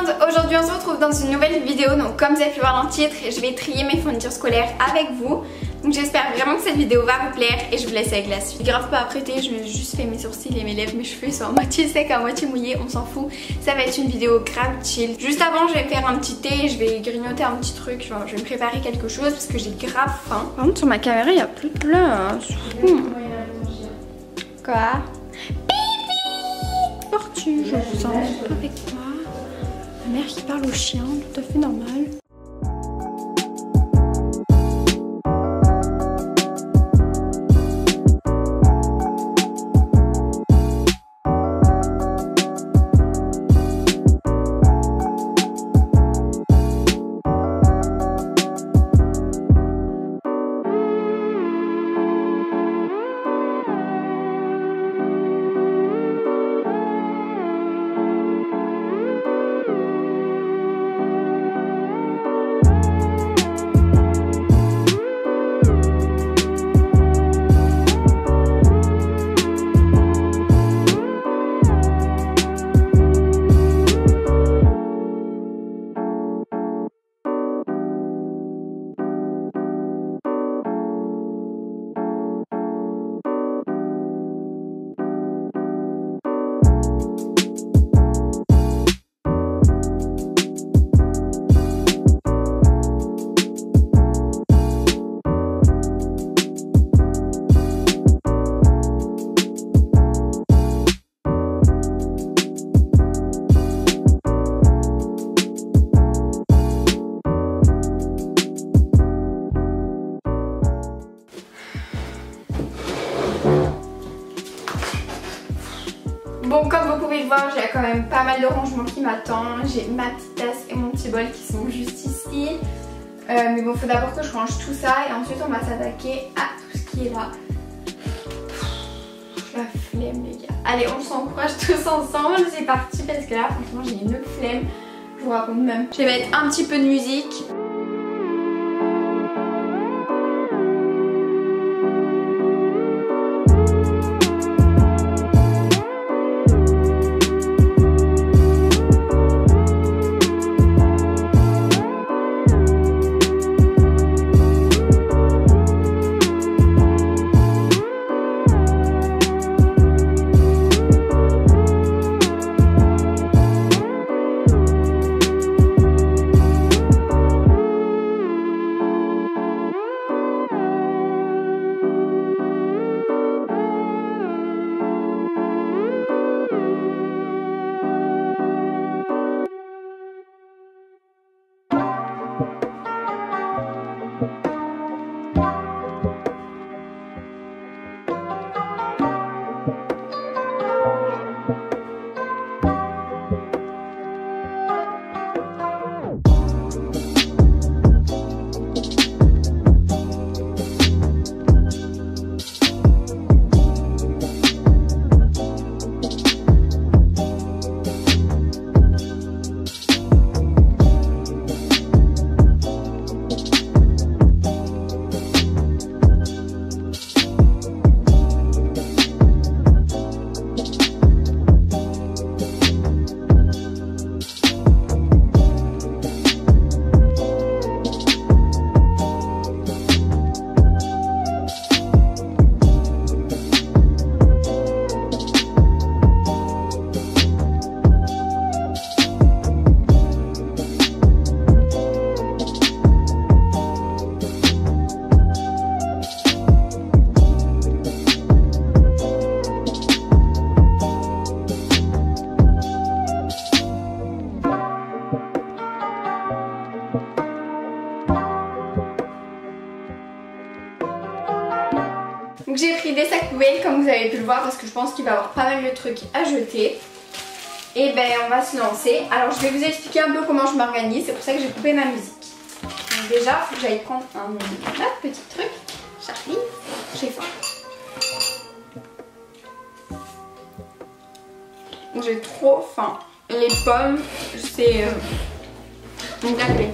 monde, aujourd'hui on se retrouve dans une nouvelle vidéo. Donc comme vous avez pu voir dans le titre, je vais trier mes fournitures scolaires avec vous. Donc j'espère vraiment que cette vidéo va vous plaire et je vous laisse avec la suite. Grave pas apprêtée, je me suis juste fait mes sourcils et mes lèvres, mes cheveux sont à moitié secs, à moitié mouillés, on s'en fout. Ça va être une vidéo grave chill. Juste avant je vais faire un petit thé, je vais grignoter un petit truc, genre, je vais me préparer quelque chose parce que j'ai grave faim. Par contre sur ma caméra il n'y a plus de place. Quoi? Pipi! Parti, je vous sens avec moi. Ma mère qui parle au chien, tout à fait normal. Bon, comme vous pouvez le voir, j'ai quand même pas mal de rangement qui m'attend. J'ai ma petite tasse et mon petit bol qui sont juste ici. Mais bon, faut d'abord que je range tout ça et ensuite on va s'attaquer à tout ce qui est là. La flemme les gars. Allez, on s'encourage tous ensemble, c'est parti parce que là franchement j'ai une flemme. Je vous raconte même. Je vais mettre un petit peu de musique. Donc j'ai pris des sacs poubelles comme vous avez pu le voir parce que je pense qu'il va y avoir pas mal de trucs à jeter. Et ben on va se lancer. Alors je vais vous expliquer un peu comment je m'organise, c'est pour ça que j'ai coupé ma musique. Donc déjà il faut que j'aille prendre un petit truc. J'arrive, j'ai faim. J'ai trop faim. Les pommes c'est une dinguerie.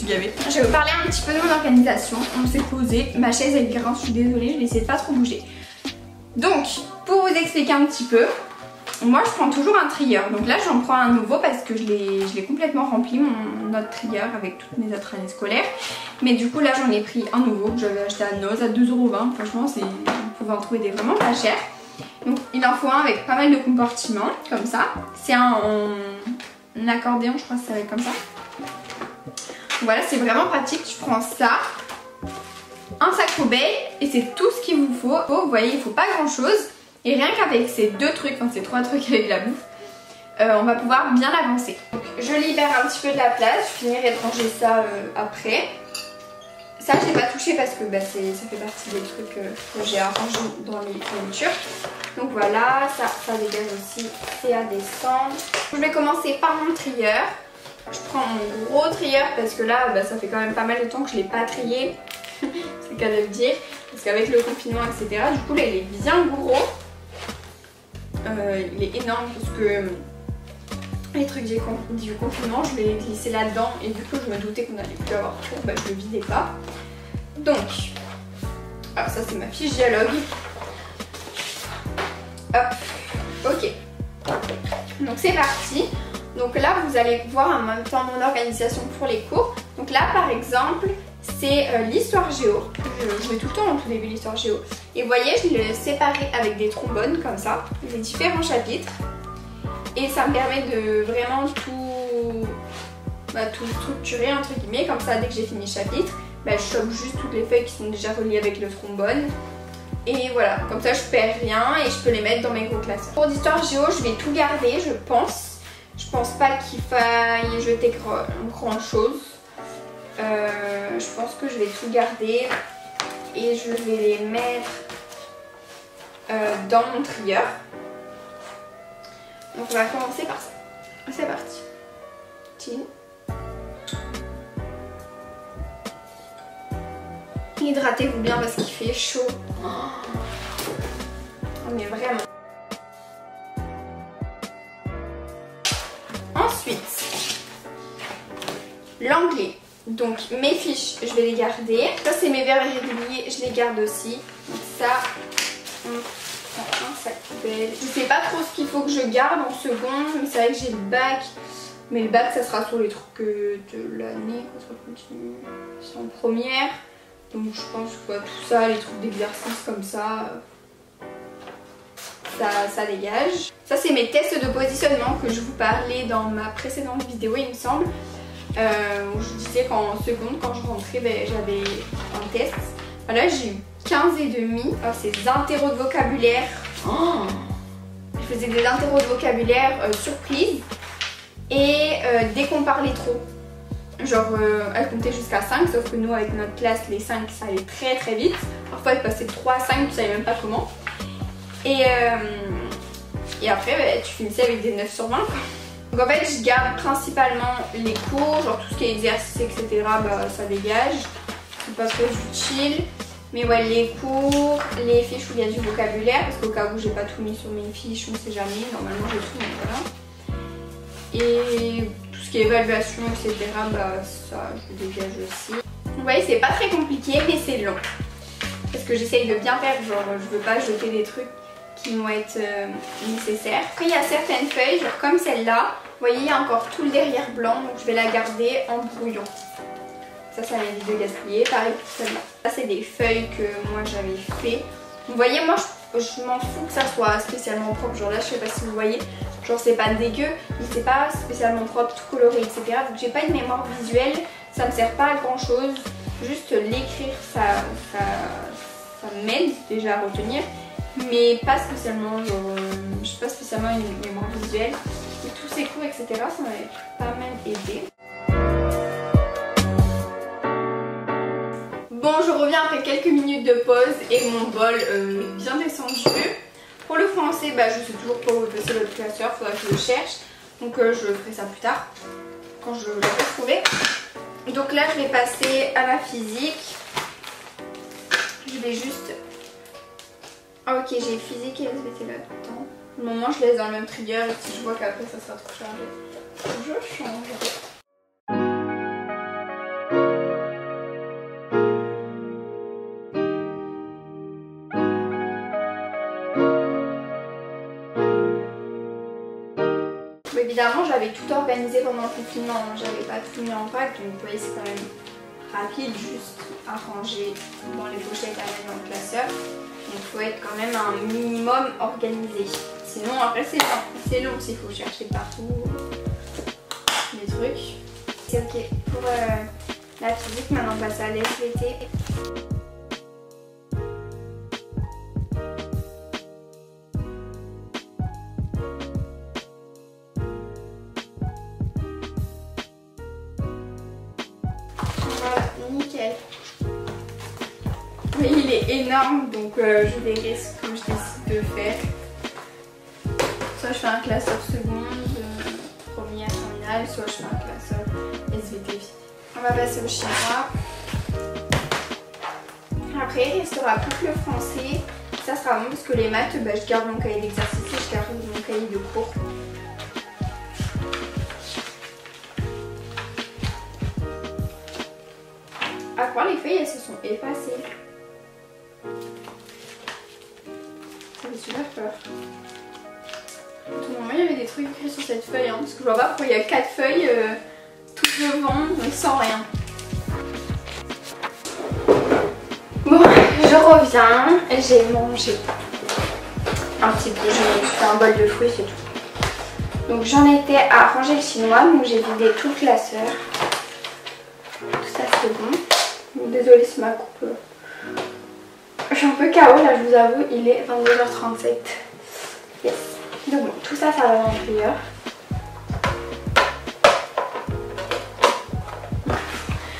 suis gavée. Je vais vous parler un petit peu de mon organisation. On s'est posé, ma chaise elle grince, je suis désolée, je vais essayer de pas trop bouger. Donc, pour vous expliquer un petit peu, moi je prends toujours un trieur. Donc là j'en prends un nouveau parce que je l'ai complètement rempli, mon autre trieur, avec toutes mes autres années scolaires. Mais du coup là j'en ai pris un nouveau que j'avais acheté à Noz à 2,20 €. Franchement vous pouvez en trouver des vraiment pas chers. Donc il en faut un avec pas mal de compartiments comme ça. C'est un accordéon, je crois que ça va être comme ça. Voilà, c'est vraiment pratique. Je prends ça, un sacro bel et c'est tout ce qu'il vous faut. Vous voyez, il faut pas grand chose. Et rien qu'avec ces deux trucs, enfin ces trois trucs avec la bouffe, on va pouvoir bien avancer. Donc je libère un petit peu de la place, je finirai de ranger ça après. Ça je n'ai pas touché parce que ça fait partie des trucs que j'ai arrangés dans les fournitures. Donc voilà, ça dégage aussi, c'est à descendre. Je vais commencer par mon trieur. Je prends mon gros trieur parce que là ça fait quand même pas mal de temps que je ne l'ai pas trié. C'est le cas de le dire. Parce qu'avec le confinement etc. Du coup là il est bien gros. Il est énorme parce que les trucs du confinement je l'ai glissé là-dedans et du coup je me doutais qu'on allait plus avoir trop, je le vidais pas. Donc, alors ça c'est ma fiche dialogue. Hop, ok. Donc c'est parti. Donc là vous allez voir en même temps mon organisation pour les cours. Donc là par exemple c'est l'histoire géo. Je mets tout le temps en tout début l'histoire géo. Et vous voyez, je l'ai séparé avec des trombones comme ça, les différents chapitres. Et ça me permet de vraiment tout structurer entre guillemets. Comme ça, dès que j'ai fini le chapitre, je chope juste toutes les feuilles qui sont déjà reliées avec le trombone. Et voilà, comme ça je perds rien et je peux les mettre dans mes gros classeurs. Pour l'histoire géo, je vais tout garder, je pense. Je pense pas qu'il faille jeter grand chose. Je pense que je vais tout garder et je vais les mettre dans mon trieur. Donc on va commencer par ça. C'est parti. Chin. Hydratez-vous bien parce qu'il fait chaud. On est vraiment. Ensuite, l'anglais. Donc mes fiches, je vais les garder. Ça c'est mes verres irréguliers, je les garde aussi. Donc ça, un sac poubelle. Je sais pas trop ce qu'il faut que je garde en seconde, mais c'est vrai que j'ai le bac. Mais le bac ça sera sur les trucs de l'année quand ça continue. C'est en première. Donc je pense que tout ça, les trucs d'exercice comme ça, ça dégage. Ça c'est mes tests de positionnement que je vous parlais dans ma précédente vidéo il me semble. Où je disais qu'en seconde quand je rentrais j'avais un test. Là j'ai eu 15,5. Ces interros de vocabulaire. Je faisais des interros de vocabulaire surprise. Et dès qu'on parlait trop, genre elle comptait jusqu'à 5, sauf que nous avec notre classe les 5 ça allait très très vite. Parfois elle passait de 3 à 5, tu savais même pas comment. Et après tu finissais avec des 9 sur 20 quoi. Donc en fait je garde principalement les cours, genre tout ce qui est exercice etc. Ça dégage, c'est pas trop utile. Mais ouais, les cours, les fiches où il y a du vocabulaire, parce qu'au cas où j'ai pas tout mis sur mes fiches, on sait jamais, normalement j'ai tout, mais voilà. Et tout ce qui est évaluation etc. Ça je dégage aussi. Vous voyez c'est pas très compliqué mais c'est long. Parce que j'essaye de bien faire, genre je veux pas jeter des trucs qui vont être nécessaires. Après il y a certaines feuilles, genre comme celle-là, vous voyez il y a encore tout le derrière blanc, donc je vais la garder en brouillon. Ça m'évite de gaspiller, pareil pour celle-là. Ça c'est des feuilles que moi j'avais fait. Vous voyez moi je m'en fous que ça soit spécialement propre, genre là je sais pas si vous voyez, genre c'est pas dégueu, mais c'est pas spécialement propre, tout coloré etc. Donc j'ai pas une mémoire visuelle, ça me sert pas à grand chose, juste l'écrire ça m'aide déjà à retenir. Mais pas spécialement, genre, je suis pas spécialement une mémoire visuelle. Et tous ces cours, etc., ça m'avait pas mal aidé. Bon, je reviens après quelques minutes de pause et mon bol bien descendu. Pour le français, je sais toujours pas où est passé l'autre classeur, faudra que je le cherche. Donc je ferai ça plus tard, quand je l'aurai trouvé. Donc là, je vais passer à la physique. Je vais juste... Ah ok, j'ai physique et SVT là-dedans. Au moment je laisse dans le même trigger et si je vois qu'après ça sera trop chargé, je change. Évidemment, j'avais tout organisé pendant le confinement, j'avais pas tout mis en vrac, donc vous voyez, c'est quand même rapide, juste à ranger dans les pochettes à mettre dans le classeur. Donc il faut être quand même un minimum organisé. Sinon après c'est long s'il faut chercher partout des trucs. C'est ok pour la physique, maintenant on passe à la SVT. Voilà, nickel. Mais il est énorme, donc je verrai ce que je décide de faire. Soit je fais un classeur seconde, première, terminale, soit je fais un classeur SVT. On va passer au chinois. Après, il restera plus que le français. Ça sera bon parce que les maths, bah, je garde mon cahier d'exercice et je garde mon cahier de cours. À croire, les feuilles, elles se sont effacées. Ça fait super peur. À tout moment, il y avait des trucs écrits sur cette feuille, hein, parce que je vois pas pourquoi il y a 4 feuilles toutes devant, donc sans rien. Bon, je reviens, j'ai mangé un petit peu, j'ai fait un bol de fruits, c'est tout. Donc j'en étais à ranger le chinois, donc j'ai vidé tout le classeur. Tout ça c'est bon. Désolée si ma coupe. Je suis un peu KO là, je vous avoue, il est 22h37. Yes. Donc bon, tout ça, ça va dans le plieur.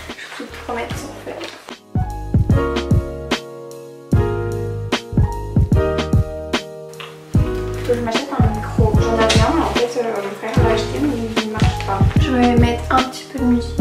Je vais tout remettre sur feuille. Faut que je m'achète un micro. J'en avais un, mais en fait mon frère l'a acheté, mais il ne marche pas. Je vais mettre un petit peu de musique.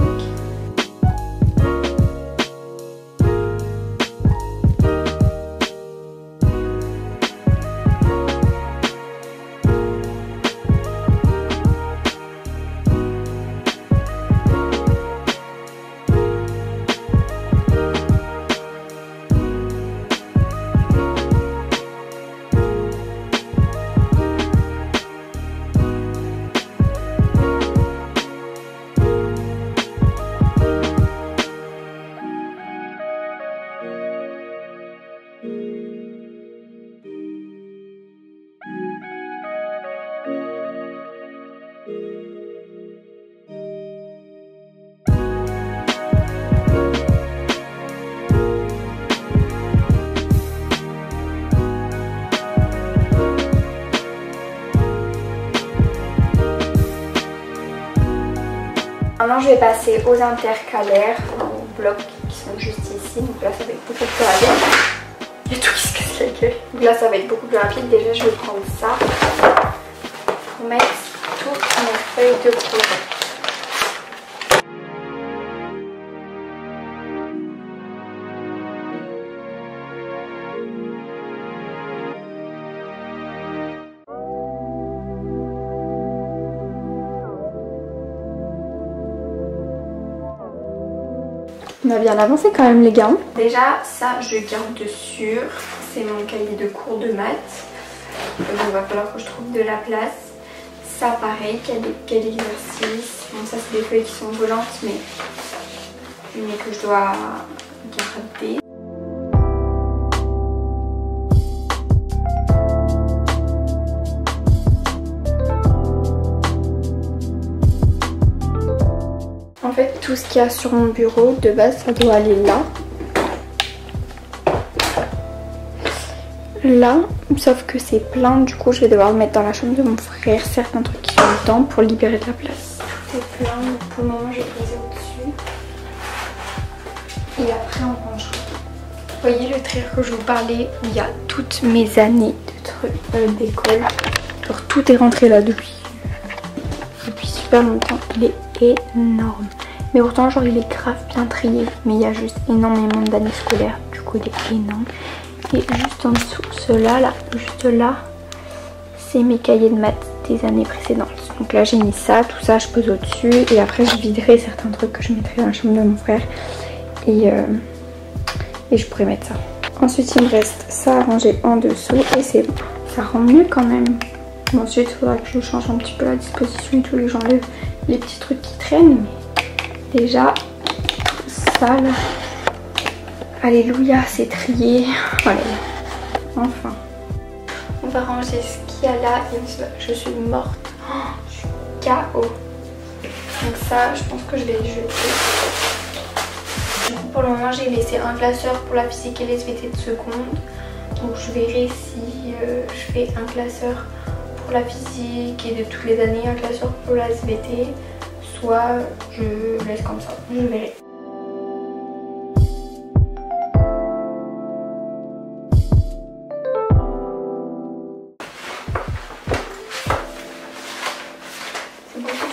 Maintenant je vais passer aux intercalaires, aux blocs qui sont juste ici, donc là ça va être beaucoup plus rapide. Il y a tout qui se casse la gueule. Donc là ça va être beaucoup plus rapide, déjà je vais prendre ça pour mettre toutes mes feuilles de projet. On a bien avancé quand même les gars. Déjà ça je garde dessus, c'est mon cahier de cours de maths. Donc il va falloir que je trouve de la place. Ça pareil, quel exercice. Bon ça c'est des feuilles qui sont volantes mais que je dois garder. En fait, tout ce qu'il y a sur mon bureau, de base, ça doit aller là. Là, sauf que c'est plein, du coup, je vais devoir le mettre dans la chambre de mon frère, certains trucs qui sont dedans pour libérer de la place. Tout est plein, donc pour le moment, je vais poser au-dessus. Et après, on rangera. Vous voyez le trieur que je vous parlais, où il y a toutes mes années de trucs d'école. Alors, tout est rentré là depuis super longtemps. Il est énorme. Mais pourtant genre il est grave bien trié. Mais il y a juste énormément d'années scolaires. Du coup il est énorme. Et juste en dessous, cela là, juste là, c'est mes cahiers de maths des années précédentes. Donc là j'ai mis ça, tout ça je pose au dessus. Et après je viderai certains trucs que je mettrai dans la chambre de mon frère. Et je pourrais mettre ça. Ensuite il me reste ça à ranger en dessous. Et c'est bon. Ça rend mieux quand même. Ensuite il faudra que je change un petit peu la disposition et tout, et que j'enlève les petits trucs qui traînent. Mais déjà sale. Alléluia, c'est trié. Voilà. Enfin. On va ranger ce qu'il y a là. Je suis morte. Oh, je suis KO. Donc ça, je pense que je vais le jeter. Du coup, pour le moment, j'ai laissé un classeur pour la physique et les SVT de seconde. Donc je verrai si je fais un classeur pour la physique et de toutes les années, un classeur pour la SVT. Soit je laisse comme ça. Je verrai.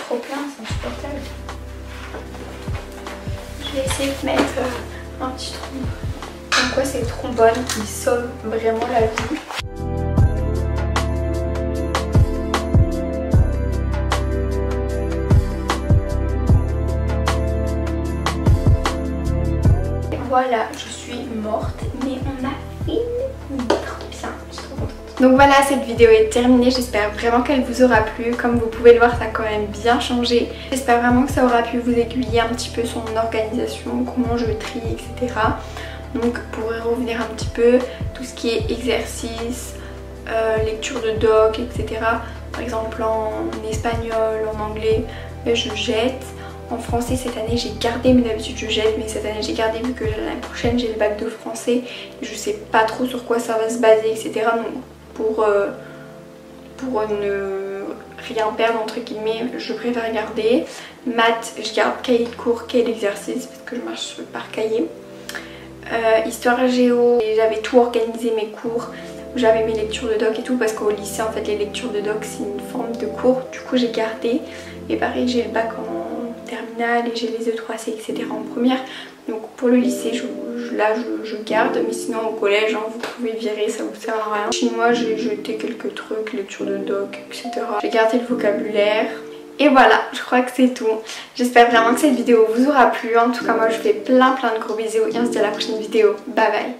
Trop plein, c'est insupportable. Je vais essayer de mettre un petit trombone. Comme quoi c'est le trombone qui sauve vraiment la vie. Et voilà, je suis morte, mais on a fini. Trop bien, je suis trop contente. Donc voilà, cette vidéo est terminée, j'espère vraiment qu'elle vous aura plu. Comme vous pouvez le voir, ça a quand même bien changé. J'espère vraiment que ça aura pu vous aiguiller un petit peu sur mon organisation, comment je trie, etc. Donc pour y revenir un petit peu, tout ce qui est exercice, lecture de doc, etc. Par exemple en espagnol, en anglais, je jette. En français cette année j'ai gardé, mais d'habitude je jette, mais cette année j'ai gardé vu que l'année prochaine j'ai le bac de français. Et je sais pas trop sur quoi ça va se baser, etc. Donc pour ne rien perdre entre guillemets, je préfère garder. Maths, je garde cahier de cours, cahier d'exercice parce que je marche par cahier. Histoire géo, j'avais tout organisé mes cours, j'avais mes lectures de doc et tout parce qu'au lycée en fait les lectures de doc c'est une forme de cours, du coup j'ai gardé. Et pareil j'ai le bac en terminale et j'ai les E3C etc en première. Donc pour le lycée je garde, mais sinon au collège hein, vous pouvez virer, ça vous sert à rien. Chinois j'ai jeté quelques trucs, lecture de doc etc. J'ai gardé le vocabulaire. Et voilà, je crois que c'est tout. J'espère vraiment que cette vidéo vous aura plu. En tout cas moi je vous fais plein de gros bisous et on se dit à la prochaine vidéo. Bye bye.